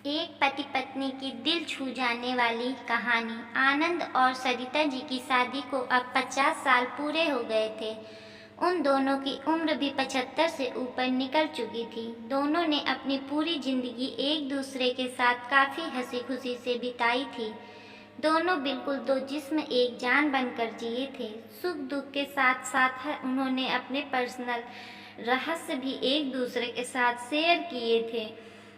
एक पति पत्नी की दिल छू जाने वाली कहानी। आनंद और सरिता जी की शादी को अब 50 साल पूरे हो गए थे। उन दोनों की उम्र भी 75 से ऊपर निकल चुकी थी। दोनों ने अपनी पूरी जिंदगी एक दूसरे के साथ काफी हंसी खुशी से बिताई थी। दोनों बिल्कुल दो जिस्म एक जान बनकर जिए थे। सुख दुख के साथ साथ उन्होंने अपने पर्सनल रहस्य भी एक दूसरे के साथ शेयर किए थे।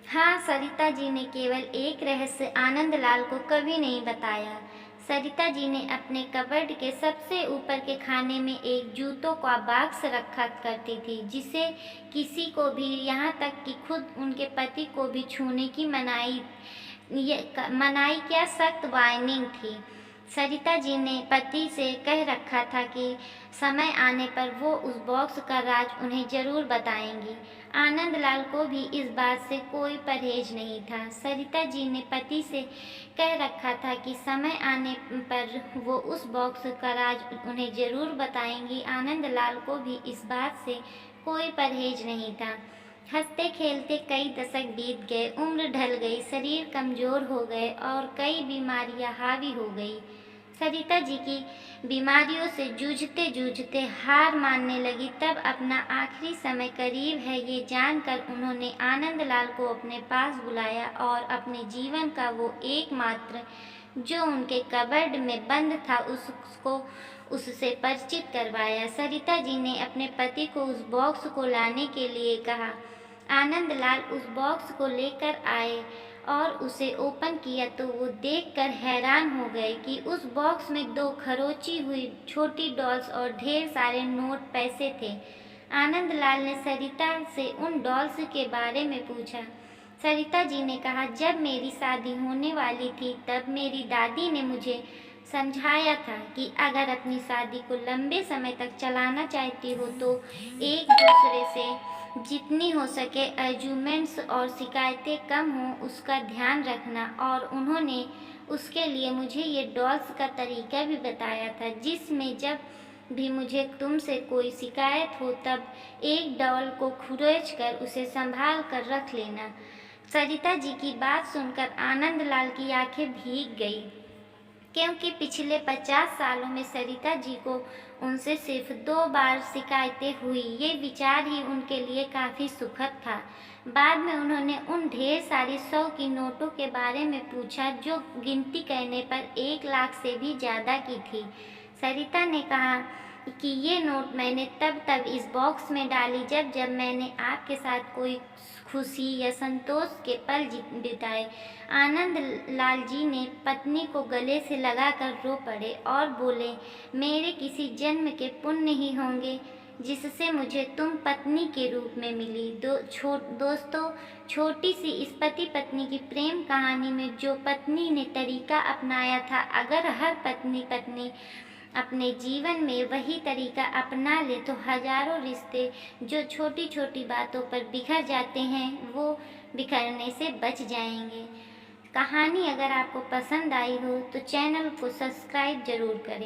हाँ, सरिता जी ने केवल एक रहस्य आनंदलाल को कभी नहीं बताया। सरिता जी ने अपने कबर्ड के सबसे ऊपर के खाने में एक जूतों का बॉक्स रखा करती थी, जिसे किसी को भी, यहाँ तक कि खुद उनके पति को भी छूने की मनाई क्या सख्त वार्निंग थी। सरिता जी ने पति से कह रखा था कि समय आने पर वो उस बॉक्स का राज उन्हें जरूर बताएंगी। आनंदलाल को भी इस बात से कोई परहेज नहीं था। सरिता जी ने पति से कह रखा था कि समय आने पर वो उस बॉक्स का राज उन्हें जरूर बताएंगी। आनंदलाल को भी इस बात से कोई परहेज नहीं था। हंसते खेलते कई दशक बीत गए, उम्र ढल गई, शरीर कमजोर हो गए और कई बीमारियां हावी हो गई। सरिता जी की बीमारियों से जूझते जूझते हार मानने लगी। तब अपना आखिरी समय करीब है ये जानकर उन्होंने आनंदलाल को अपने पास बुलाया और अपने जीवन का वो एकमात्र जो उनके कबर्ड में बंद था उसको उससे परिचित करवाया। सरिता जी ने अपने पति को उस बॉक्स को लाने के लिए कहा। आनंदलाल उस बॉक्स को लेकर आए और उसे ओपन किया तो वो देखकर हैरान हो गए कि उस बॉक्स में 2 खरोची हुई छोटी डॉल्स और ढेर सारे नोट पैसे थे। आनंदलाल ने सरिता से उन डॉल्स के बारे में पूछा। सरिता जी ने कहा, जब मेरी शादी होने वाली थी तब मेरी दादी ने मुझे समझाया था कि अगर अपनी शादी को लंबे समय तक चलाना चाहती हो तो एक दूसरे से जितनी हो सके आर्ग्यूमेंट्स और शिकायतें कम हों उसका ध्यान रखना। और उन्होंने उसके लिए मुझे ये डॉल्स का तरीका भी बताया था, जिसमें जब भी मुझे तुमसे कोई शिकायत हो तब एक डॉल को खुरच कर उसे संभाल कर रख लेना। सरिता जी की बात सुनकर आनंदलाल की आंखें भीग गई, क्योंकि पिछले 50 सालों में सरिता जी को उनसे सिर्फ 2 बार शिकायतें हुई। ये विचार ही उनके लिए काफ़ी सुखद था। बाद में उन्होंने उन ढेर सारी 100 की नोटों के बारे में पूछा जो गिनती करने पर 1 लाख से भी ज़्यादा की थी। सरिता ने कहा कि ये नोट मैंने तब इस बॉक्स में डाली जब मैंने आपके साथ कोई खुशी या संतोष के पल बिताए। आनंद लाल जी ने पत्नी को गले से लगाकर रो पड़े और बोले, मेरे किसी जन्म के पुण्य ही होंगे जिससे मुझे तुम पत्नी के रूप में मिली। दोस्तों, छोटी सी इस पति पत्नी की प्रेम कहानी में जो पत्नी ने तरीका अपनाया था, अगर हर पत्नी अपने जीवन में वही तरीका अपना ले तो हजारों रिश्ते जो छोटी छोटी बातों पर बिखर जाते हैं वो बिखरने से बच जाएंगे। कहानी अगर आपको पसंद आई हो तो चैनल को सब्सक्राइब जरूर करें।